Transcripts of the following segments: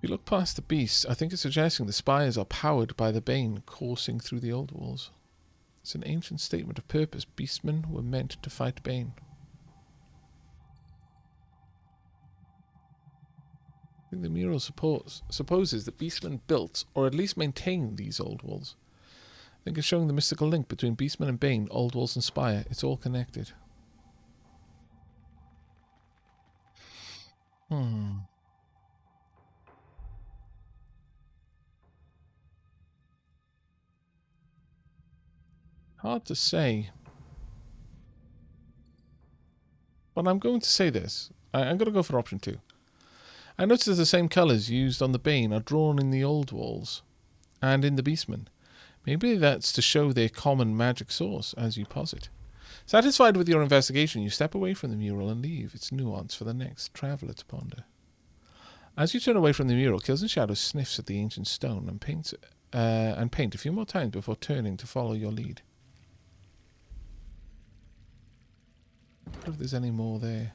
you look past the beasts, I think it's suggesting the spires are powered by the bane coursing through the old walls. It's an ancient statement of purpose. Beastmen were meant to fight bane. I think the mural supposes that beastmen built, or at least maintained, these old walls. I think it's showing the mystical link between beastmen and bane, old walls and spire. It's all connected. Hard to say. But I'm going to say this. I'm going to go for option 2. I noticed the same colours used on the bane are drawn in the old walls and in the beastmen. Maybe that's to show their common magic source, as you posit. Satisfied with your investigation, you step away from the mural and leave its nuance for the next traveller to ponder. As you turn away from the mural, Kills and Shadows sniffs at the ancient stone and paint a few more times before turning to follow your lead. I wonder if there's any more there.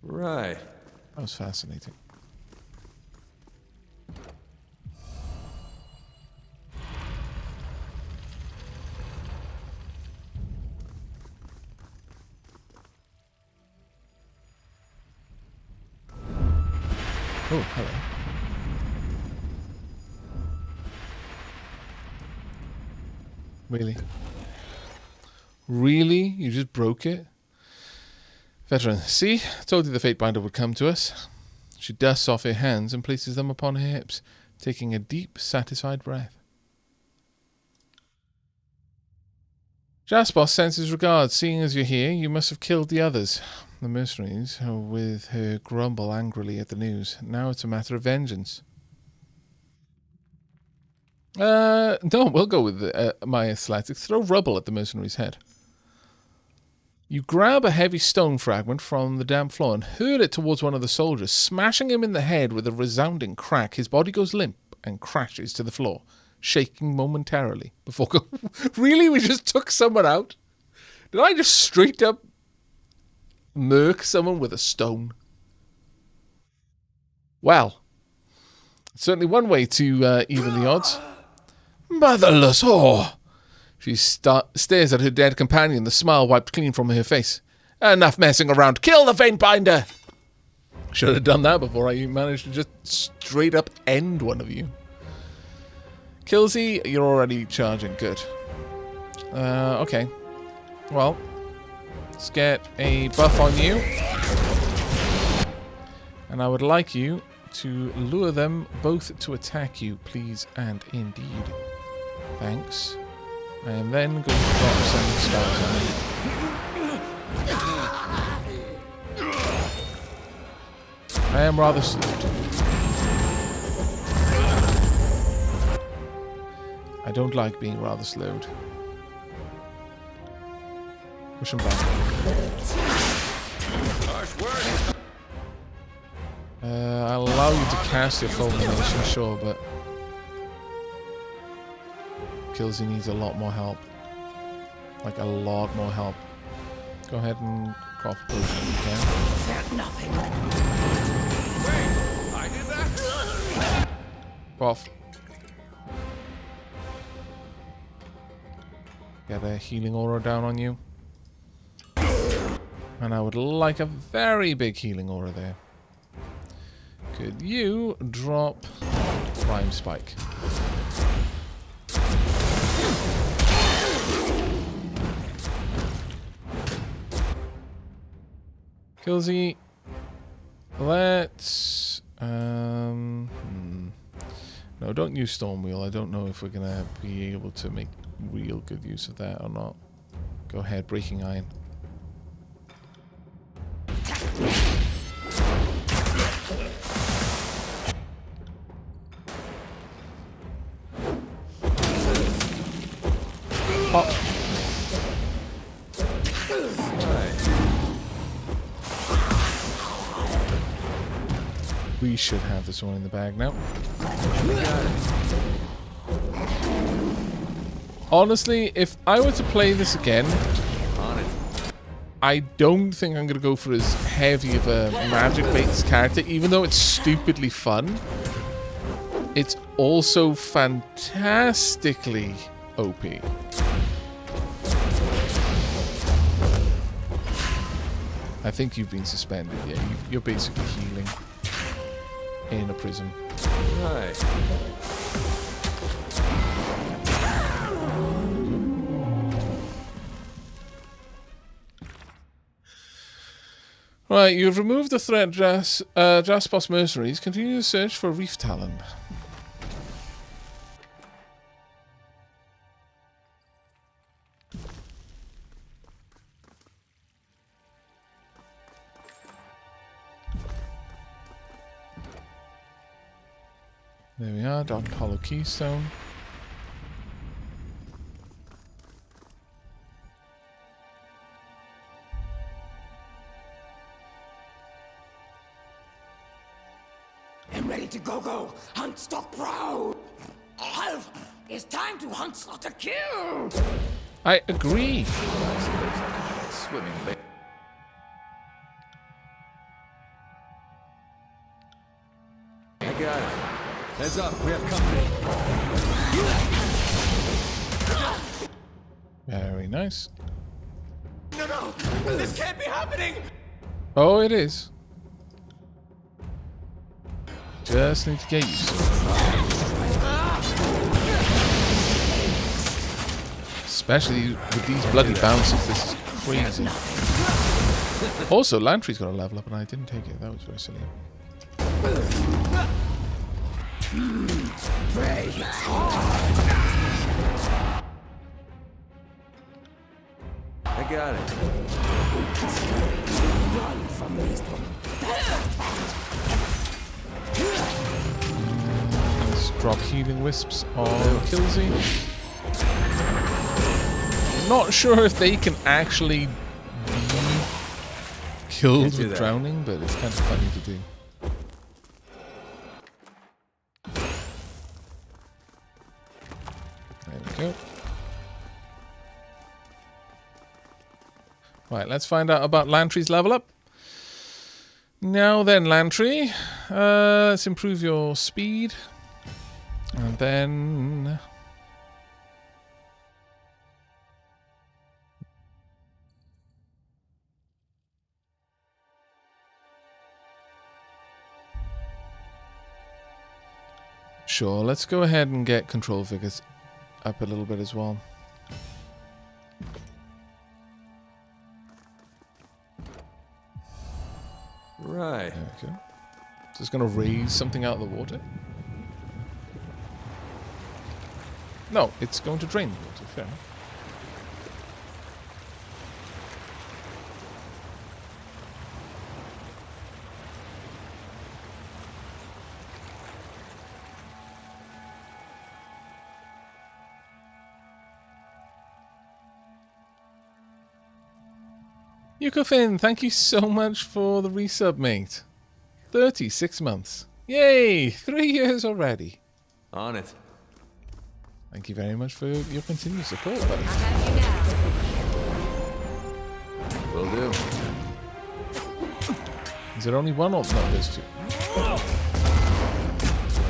Right. That was fascinating. Oh, hello. Really? Really? You just broke it? Veteran, see? I told you the Fate Binder would come to us. She dusts off her hands and places them upon her hips, taking a deep, satisfied breath. Jaspos sends his regards. Seeing as you're here, you must have killed the others. The mercenaries, with her grumble angrily at the news. Now it's a matter of vengeance. No, we'll go with my athletics. Throw rubble at the mercenary's head. You grab a heavy stone fragment from the damp floor and hurl it towards one of the soldiers, smashing him in the head with a resounding crack. His body goes limp and crashes to the floor, shaking momentarily before Really? We just took someone out? Did I just straight up murk someone with a stone? Well, certainly one way to even the odds. Motherless whore! She stares at her dead companion, the smile wiped clean from her face. Enough messing around. Kill the Fate Binder! Should have done that before I managed to just straight up end one of you. Killsy, you're already charging. Good. Okay. Well, let's get a buff on you. And I would like you to lure them both to attack you, please and indeed. Thanks. I am then going to drop some spells on you. I am rather slowed. I don't like being rather slowed. Push him back. I'll allow you to cast your fulmination, sure, but Killsy needs a lot more help. Like a lot more help. Go ahead and cough potion if you can. Nothing. Wait, I did that? Cough. Get a healing aura down on you. And I would like a very big healing aura there. Could you drop Prime Spike? Killsy, let's no, don't use Stormwheel. I don't know if we're gonna be able to make real good use of that or not. Go ahead, Breaking Iron. Pop. We should have this one in the bag now. Honestly, if I were to play this again, I don't think I'm going to go for as heavy of a magic-based character, even though it's stupidly fun. It's also fantastically OP. I think you've been suspended. Yeah, you're basically healing in a prison. Right. Right, you've removed the threat Jaspos mercenaries. Continue the search for Reef Talon. There we are, Dark Hollow Keystone. I'm ready to go. Hunt, stop, proud. It's time to hunt, slaughter, kill. I agree. Swimming lake. I got it. Heads up, we have company. Very nice. No, this can't be happening. Oh, it is. Just need to get used to it. Especially with these bloody bounces, this is crazy. Also, Lantry's got a level up and I didn't take it. That was very silly. I got it. Run from this one. Let's drop healing wisps on Killsy. Not sure if they can actually be killed with drowning, but it's kind of funny to do. There we go. Right, let's find out about Lantry's level up. Now then, Lantry, let's improve your speed. And then... Sure, let's go ahead and get control figures up a little bit as well. Right. Okay. So it's going to raise something out of the water? No, it's going to drain the water. Fair enough. Yukofin, thank you so much for the resub, mate. 36 months. Yay! 3 years already. On it. Thank you very much for your continued support, buddy. Will do. Is there only one or no? There's two.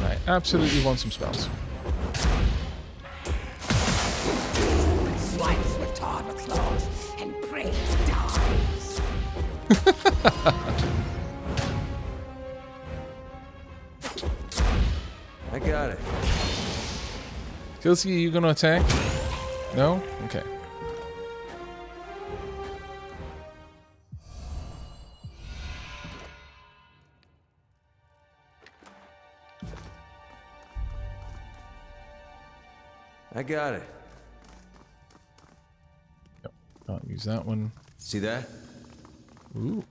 I absolutely want some spells. Swipes with hard with claws and prey dies. I got it. Kelsey, are you going to attack? No? Okay. I got it. Yep. Can't use that one. See that? Ooh.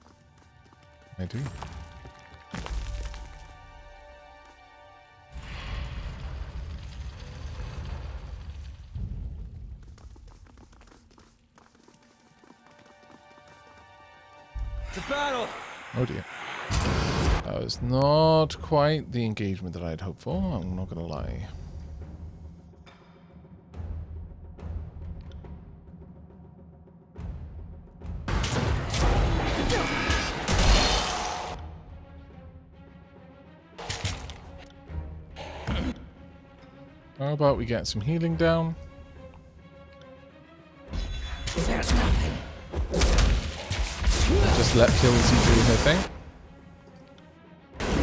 I do. To battle! Oh dear. That was not quite the engagement that I'd hoped for, I'm not gonna lie. How about we get some healing down? There's nothing. Just let Kelsey do her thing.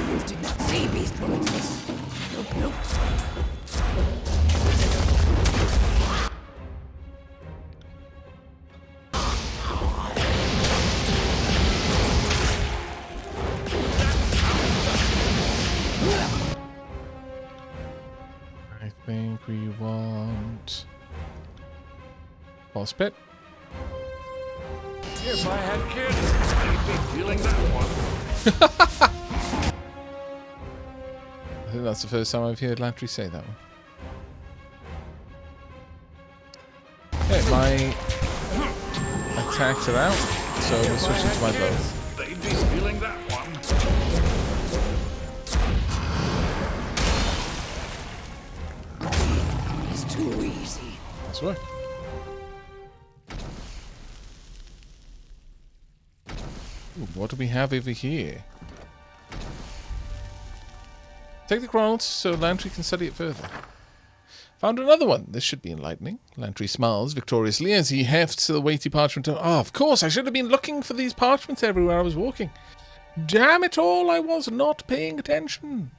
You did not see Beast Woman's face. Nope, nope. I think we want... Pulse Pit. If I had kids, I'd be feeling that one. I think that's the first time I've heard Lantry say that one. Okay, my attacks are out, so we'll switch into my bow. They'd be feeling that one. It's too easy. That's right. Ooh, what do we have over here? Take the chronos so Lantry can study it further. Found another one. This should be enlightening. Lantry smiles victoriously as he hefts the weighty parchment. Oh, of course, I should have been looking for these parchments everywhere I was walking. Damn it all, I was not paying attention.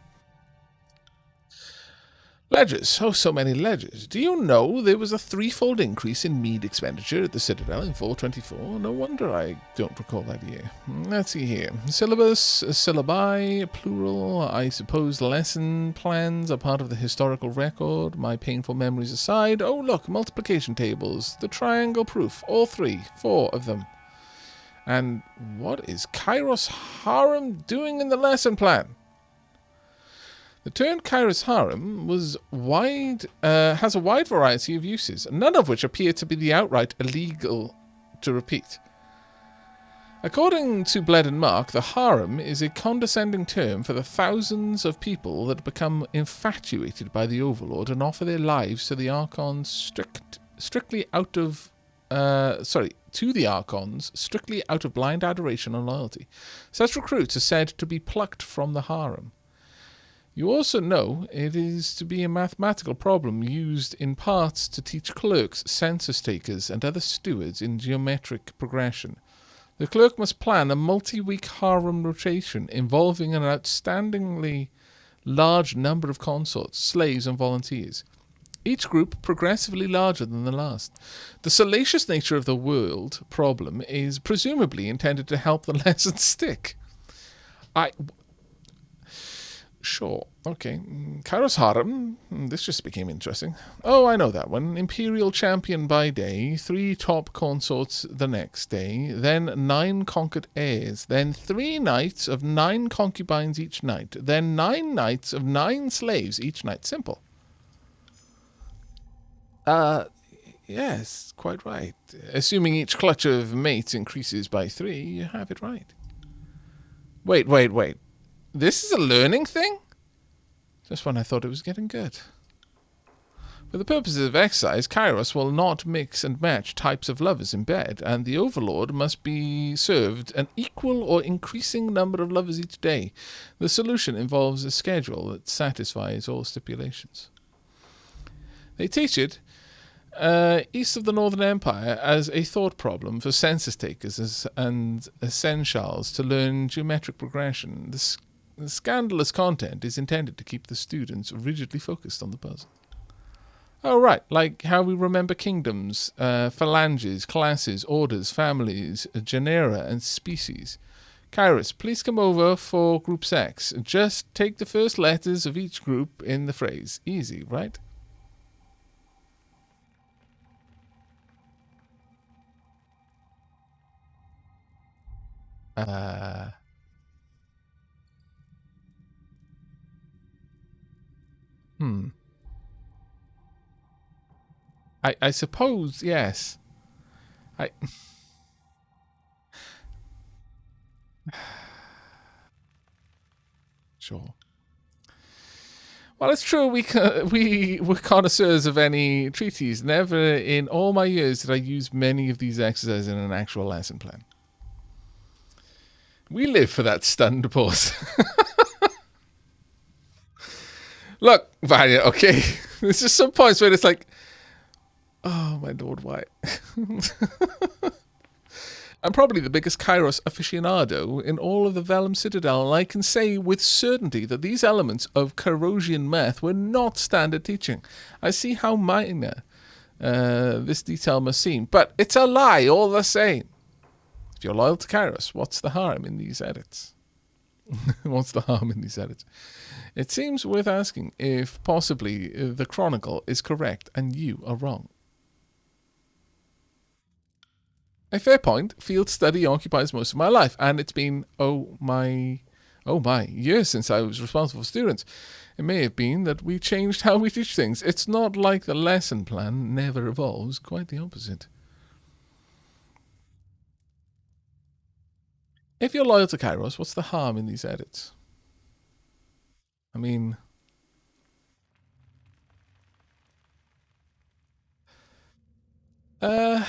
Ledgers. Oh, so many ledgers. Do you know there was a threefold increase in mead expenditure at the Citadel in 424? No wonder I don't recall that year. Let's see here. Syllabus, syllabi, plural. I suppose lesson plans are part of the historical record. My painful memories aside. Oh, look, multiplication tables. The triangle proof. All four of them. And what is Kyros Harem doing in the lesson plan? The term Kyros Harem has a wide variety of uses, none of which appear to be the outright illegal to repeat. According to Bled and Mark, the harem is a condescending term for the thousands of people that become infatuated by the Overlord and offer their lives to the Archons strictly out of blind adoration and loyalty. Such recruits are said to be plucked from the harem. You also know it is to be a mathematical problem used in parts to teach clerks, census takers, and other stewards in geometric progression. The clerk must plan a multi-week harem rotation involving an outstandingly large number of consorts, slaves, and volunteers. Each group progressively larger than the last. The salacious nature of the world problem is presumably intended to help the lesson stick. Sure. Okay. Kyros Harem. This just became interesting. Oh, I know that one. Imperial champion by day, 3 top consorts the next day, then 9 conquered heirs, then 3 nights of 9 concubines each night, then 9 nights of 9 slaves each night. Simple. Yes, quite right. Assuming each clutch of mates increases by 3, you have it right. Wait. This is a learning thing? Just when I thought it was getting good. For the purposes of exercise, Kyros will not mix and match types of lovers in bed, and the Overlord must be served an equal or increasing number of lovers each day. The solution involves a schedule that satisfies all stipulations. They teach it east of the Northern Empire as a thought problem for census takers and essentials to learn geometric progression. The scandalous content is intended to keep the students rigidly focused on the puzzle. Oh, right, like how we remember kingdoms, phalanges, classes, orders, families, genera, and species. Kyros, please come over for Group X. Just take the first letters of each group in the phrase. Easy, right? I suppose, yes. Sure. Well, it's true, we were connoisseurs of any treaties. Never in all my years did I use many of these exercises in an actual lesson plan. We live for that stunned pause. Look, Vanya, okay. There's just some points where it's like, oh my lord, why? I'm probably the biggest Kyros aficionado in all of the Vellum Citadel, and I can say with certainty that these elements of Kyrosian math were not standard teaching. I see how minor this detail must seem, but it's a lie all the same. If you're loyal to Kyros, what's the harm in these edits? What's the harm in these edits? It seems worth asking if possibly the Chronicle is correct and you are wrong. A fair point. Field study occupies most of my life, and it's been, oh my, years since I was responsible for students. It may have been that we changed how we teach things. It's not like the lesson plan never evolves, quite the opposite. If you're loyal to Kyros, what's the harm in these edits? I mean, I'm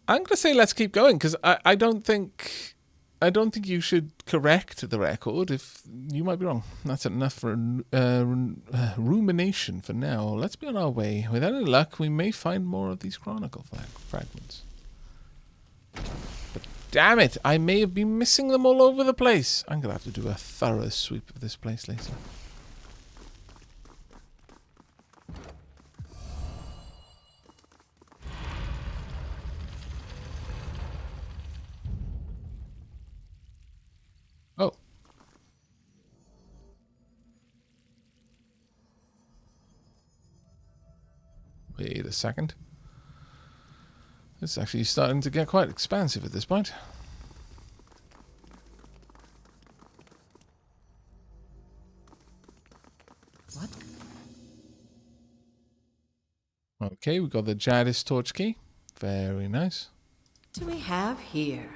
going to say let's keep going, because I don't think you should correct the record. If you might be wrong. That's enough for rumination for now. Let's be on our way. With any luck, we may find more of these chronicle fragments. But damn it, I may have been missing them all over the place. I'm going to have to do a thorough sweep of this place later. Oh. Wait a second. It's actually starting to get quite expansive at this point. What? Okay, we got the Jadis torch key. Very nice. Do we have here?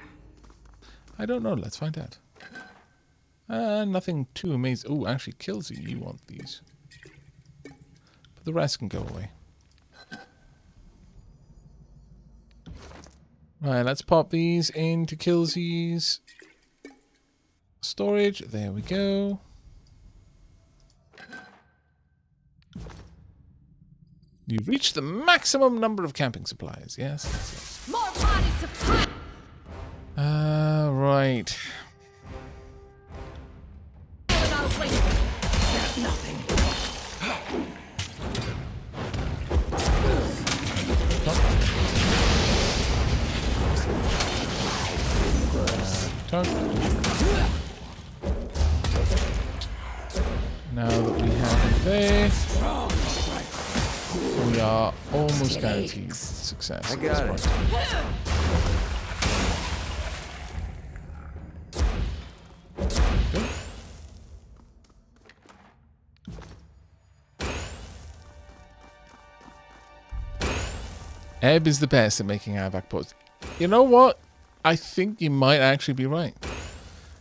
I don't know. Let's find out. Nothing too amazing. Oh, actually, Killsy, you want these. But the rest can go away. Right, let's pop these into Killsy's storage. There we go. You've reached the maximum number of camping supplies. Yes, yes, yes. More bodies to fight. Right. Without waiting. There's nothing. Now that we have it there, we are almost guaranteed success. I got it. Good. Ebb is the best at making Aavak posts. You know what? I think you might actually be right.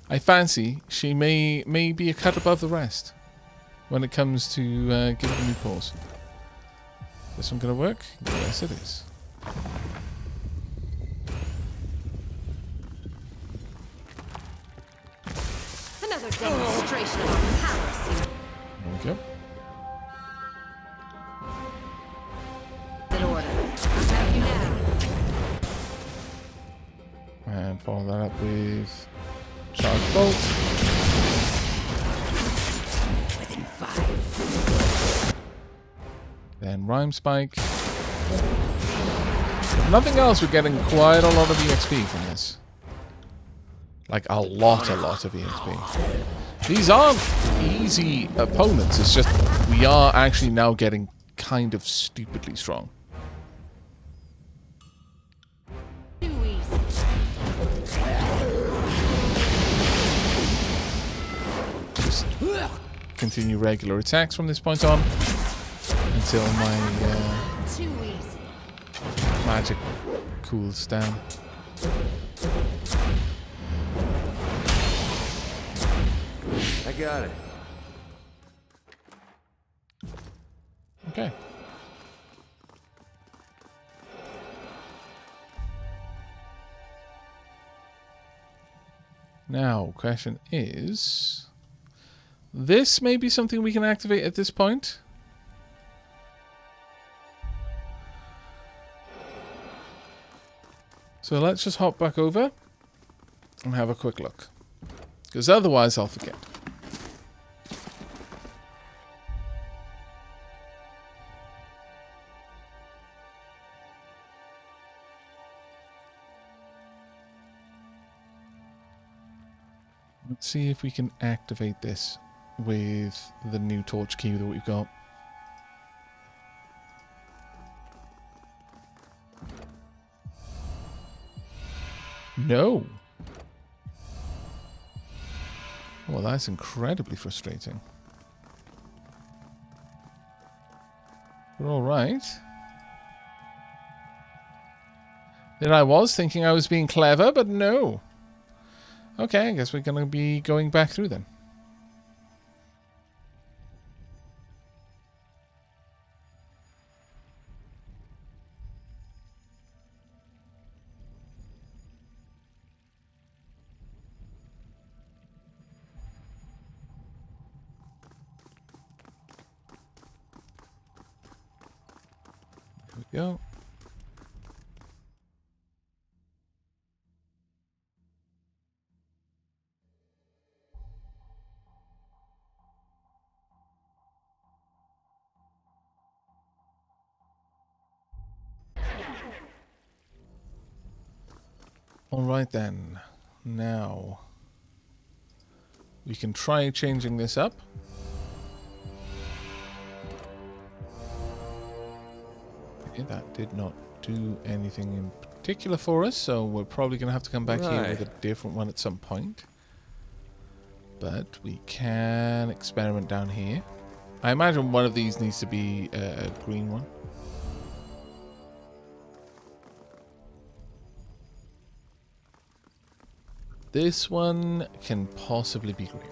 I fancy she may be a cut above the rest when it comes to giving me pause. This one gonna work? Yes, it is. Another demonstration of our powers here. Okay. In order. I have you now. And follow that up with charge bolt. Within 5. Then rhyme spike. If nothing else, we're getting quite a lot of EXP from this. Like a lot of EXP. These aren't easy opponents. It's just we are actually now getting kind of stupidly strong. Too easy. Just continue regular attacks from this point on until my Too easy. magic cools down. I got it. Okay. Now, question is, this may be something we can activate at this point. So let's just hop back over and have a quick look. Because otherwise I'll forget. Let's see if we can activate this with the new torch key that we've got. No. Well, that's incredibly frustrating. We're all right. There I was, thinking I was being clever, but no. Okay, I guess we're going to be going back through then. Here we go. Alright then, now we can try changing this up. Okay, that did not do anything in particular for us, so we're probably going to have to come back here with a different one at some point. But we can experiment down here. I imagine one of these needs to be a green one. This one can possibly be green.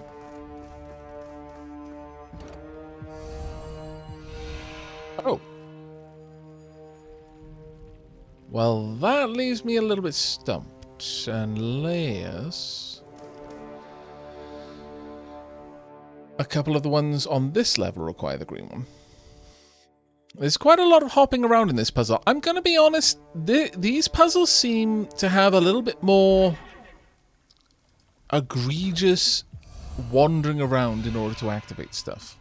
Oh. Well, that leaves me a little bit stumped. Unless a couple of the ones on this level require the green one. There's quite a lot of hopping around in this puzzle. I'm going to be honest, these puzzles seem to have a little bit more egregious wandering around in order to activate stuff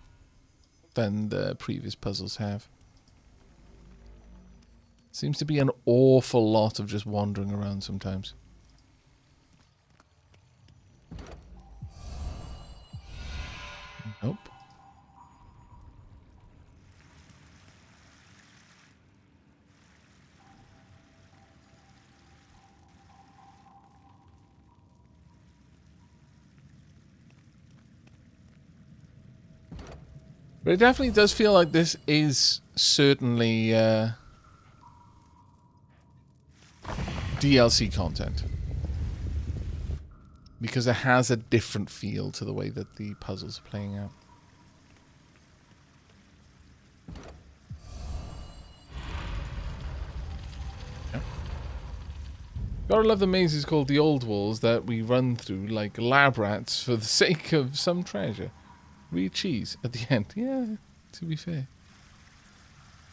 than the previous puzzles have. Seems to be an awful lot of just wandering around sometimes. Nope. But it definitely does feel like this is certainly DLC content. Because it has a different feel to the way that the puzzles are playing out. Yep. Gotta love the mazes called the old walls that we run through like lab rats for the sake of some treasure. Read cheese at the end. Yeah, to be fair.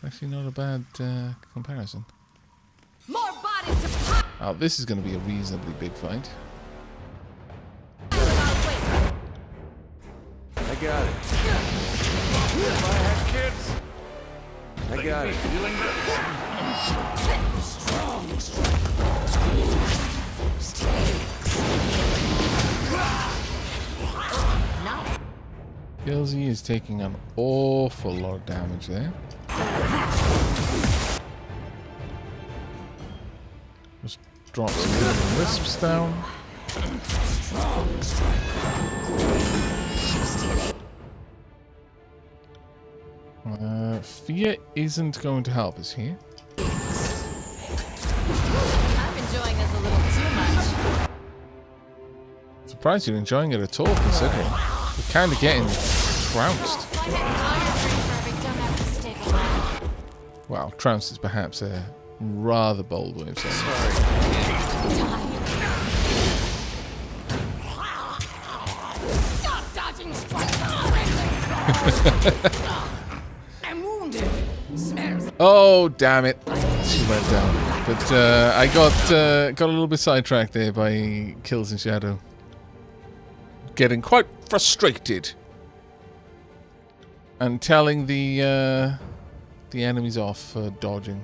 Actually not a bad comparison. More bodies to pop. Oh, this is going to be a reasonably big fight. I got it. If I had kids, I got it. Gilsey is taking an awful lot of damage there. Just drop some wisps down. Fear isn't going to help us here. I'm enjoying this a little too much. Surprised you're enjoying it at all, considering you're kind of getting trounced. Wow, trounced is perhaps a rather bold way of saying it. Stop dodging strikes! I'm wounded. Smells. Oh, damn it. went down. But I got a little bit sidetracked there by kills in shadow. Getting quite frustrated. And telling the enemies off for dodging.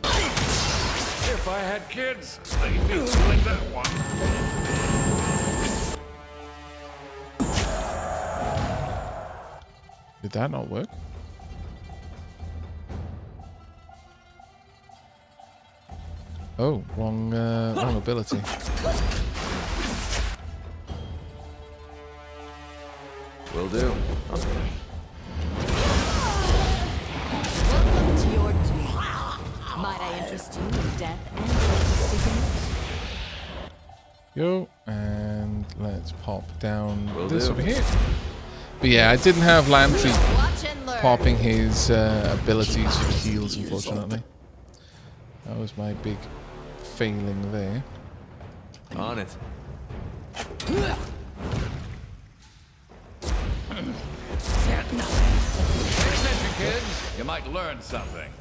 If I had kids, they'd be like that one. Did that not work? Oh, wrong ability. Will do. Welcome to your doom. Might I interest you in death and Yo, and let's pop down Will this do. over here. But yeah, I didn't have Lantry watch and learn. popping his abilities for heals, unfortunately. That was my big failing there. On it. Pay attention, kids. You might learn something.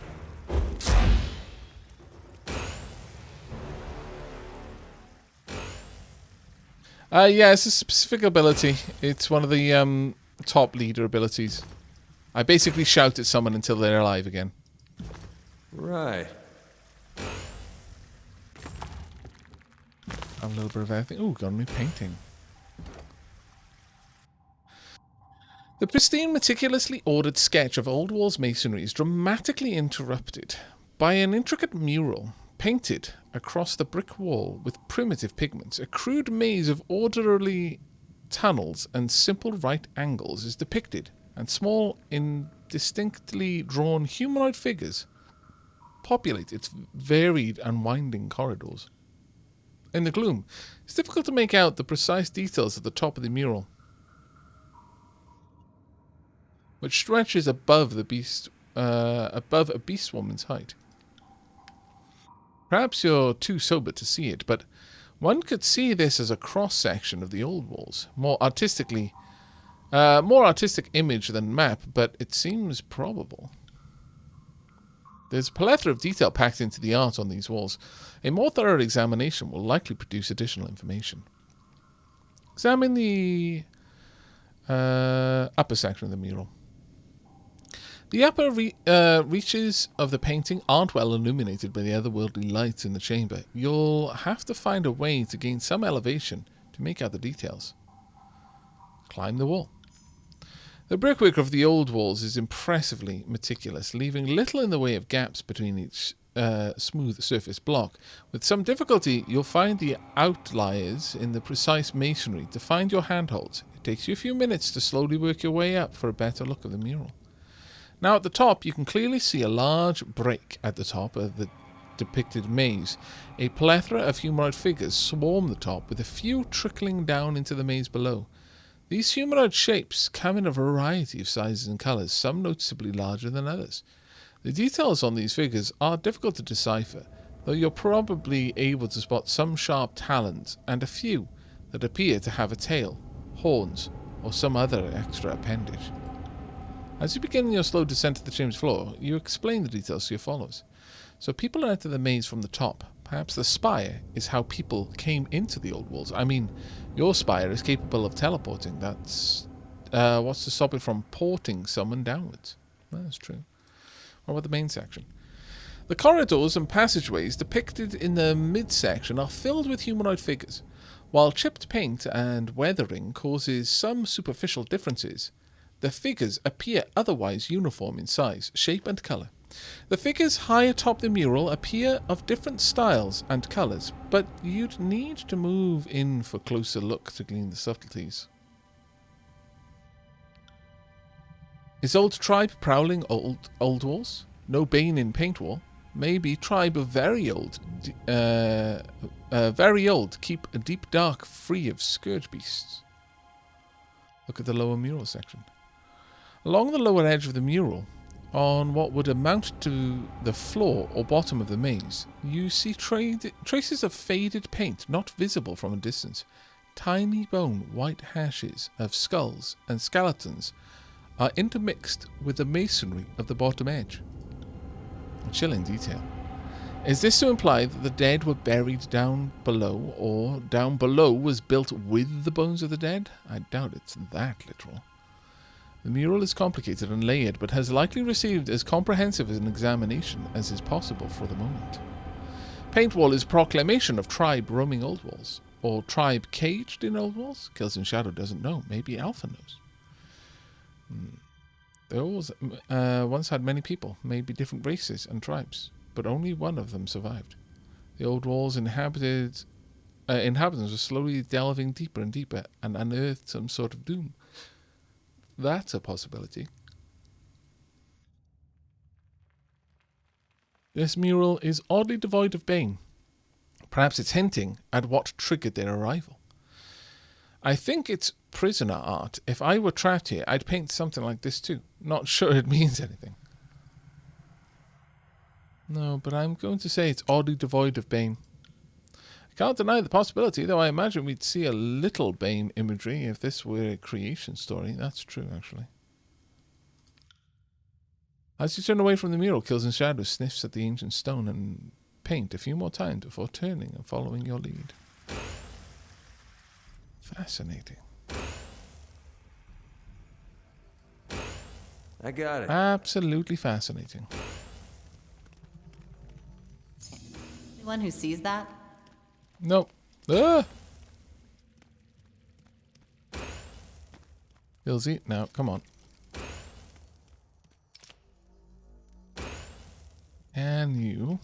Yeah, it's a specific ability. It's one of the top leader abilities. I basically shout at someone until they're alive again. Right. A little bit of everything. Ooh, got a new painting. The pristine, meticulously ordered sketch of Old Wall's masonry is dramatically interrupted by an intricate mural painted across the brick wall with primitive pigments. A crude maze of orderly tunnels and simple right angles is depicted, and small, indistinctly drawn humanoid figures populate its varied and winding corridors. In the gloom, it's difficult to make out the precise details at the top of the mural, which stretches above a beast woman's height. Perhaps you're too sober to see it, but one could see this as a cross-section of the old walls. More artistic image than map, but it seems probable. There's a plethora of detail packed into the art on these walls. A more thorough examination will likely produce additional information. Examine the upper section of the mural. The upper reaches of the painting aren't well illuminated by the otherworldly lights in the chamber. You'll have to find a way to gain some elevation to make out the details. Climb the wall. The brickwork of the old walls is impressively meticulous, leaving little in the way of gaps between each smooth surface block. With some difficulty, you'll find the outliers in the precise masonry to find your handholds. It takes you a few minutes to slowly work your way up for a better look of the mural. Now at the top, you can clearly see a large break at the top of the depicted maze. A plethora of humanoid figures swarm the top, with a few trickling down into the maze below. These humanoid shapes come in a variety of sizes and colours, some noticeably larger than others. The details on these figures are difficult to decipher, though you're probably able to spot some sharp talons and a few that appear to have a tail, horns, or some other extra appendage. As you begin your slow descent to the chamber's floor, you explain the details to your followers. So people enter the maze from the top. Perhaps the spire is how people came into the old walls. I mean, your spire is capable of teleporting. That's what's to stop it from porting someone downwards? That's true. What about the main section? The corridors and passageways depicted in the midsection are filled with humanoid figures. While chipped paint and weathering causes some superficial differences, the figures appear otherwise uniform in size, shape, and colour. The figures high atop the mural appear of different styles and colours, but you'd need to move in for a closer look to glean the subtleties. Is old tribe prowling old walls? No bane in paint wall. Maybe tribe of very old, keep a deep dark free of scourge beasts. Look at the lower mural section. Along the lower edge of the mural, on what would amount to the floor or bottom of the maze, you see traces of faded paint not visible from a distance. Tiny bone white hashes of skulls and skeletons are intermixed with the masonry of the bottom edge. A chilling detail. Is this to imply that the dead were buried down below, or down below was built with the bones of the dead? I doubt it's that literal. The mural is complicated and layered, but has likely received as comprehensive an examination as is possible for the moment. Paint wall is proclamation of tribe roaming old walls, or tribe caged in old walls? Kills in Shadow doesn't know. Maybe Alpha knows. Those once had many people, maybe different races and tribes, but only one of them survived. The old walls inhabitants were slowly delving deeper and deeper and unearthed some sort of doom. That's a possibility. This mural is oddly devoid of bane. Perhaps it's hinting at what triggered their arrival. I think it's prisoner art. If I were trapped here, I'd paint something like this too. Not sure it means anything. No, but I'm going to say it's oddly devoid of bane. I can't deny the possibility, though I imagine we'd see a little bane imagery if this were a creation story. That's true, actually. As you turn away from the mural, Kills in Shadow sniffs at the ancient stone and paint a few more times before turning and following your lead. Fascinating. I got it. Absolutely fascinating. The one who sees that? Nope. Ah! Ilzy, now, come on. Can you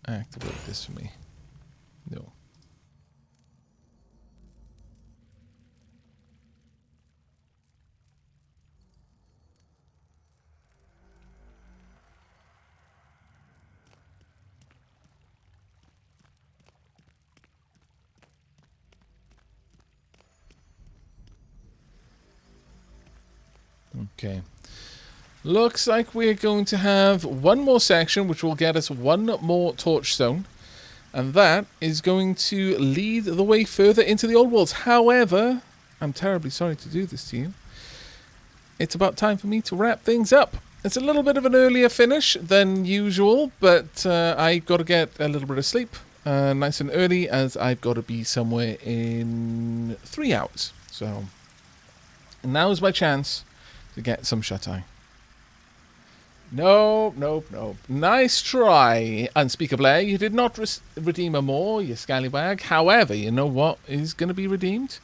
activate this for me? No. Okay. Looks like we're going to have one more section, which will get us one more torchstone. And that is going to lead the way further into the old worlds. However, I'm terribly sorry to do this to you. It's about time for me to wrap things up. It's a little bit of an earlier finish than usual, but I've got to get a little bit of sleep nice and early, as I've got to be somewhere in 3 hours. So now is my chance to get some shut-eye. Nope. Nice try, Unspeakable. You did not redeem a more, you scallywag. However, you know what is going to be redeemed?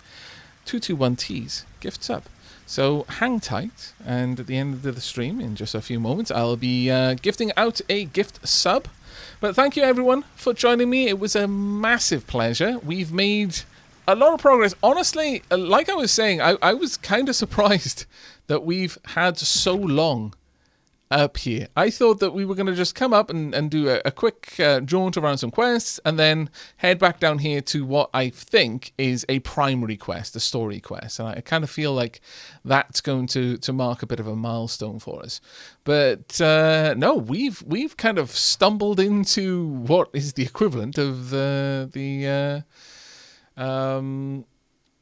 221T's gift sub. So hang tight, and at the end of the stream, in just a few moments, I'll be gifting out a gift sub. But thank you, everyone, for joining me. It was a massive pleasure. We've made a lot of progress. Honestly, like I was saying, I was kind of surprised that we've had so long up here. I thought that we were going to just come up and do a quick jaunt around some quests and then head back down here to what I think is a primary quest, a story quest. And I kind of feel like that's going to mark a bit of a milestone for us. But no, we've kind of stumbled into what is the equivalent of the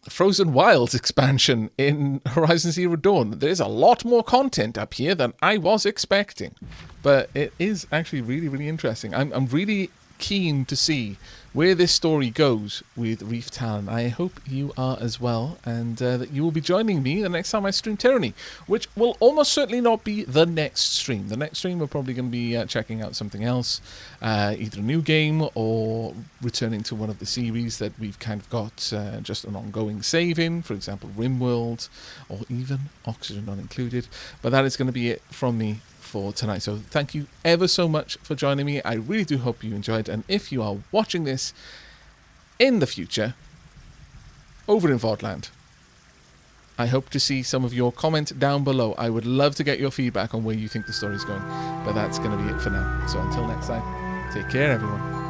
Frozen Wilds expansion in Horizon Zero Dawn. There's a lot more content up here than I was expecting, but it is actually really, really interesting. I'm really keen to see where this story goes with Reef Talon. I hope you are as well, and that you will be joining me the next time I stream Tyranny, which will almost certainly not be the next stream. The next stream we're probably going to be checking out something else, either a new game or returning to one of the series that we've kind of got just an ongoing save in, for example RimWorld, or even Oxygen Not Included. But that is going to be it from me for tonight. So thank you ever so much for joining me. I really do hope you enjoyed, and if you are watching this in the future over in Vodland, I hope to see some of your comment down below. I would love to get your feedback on where you think the story's going, but that's going to be it for now. So until next time, take care everyone.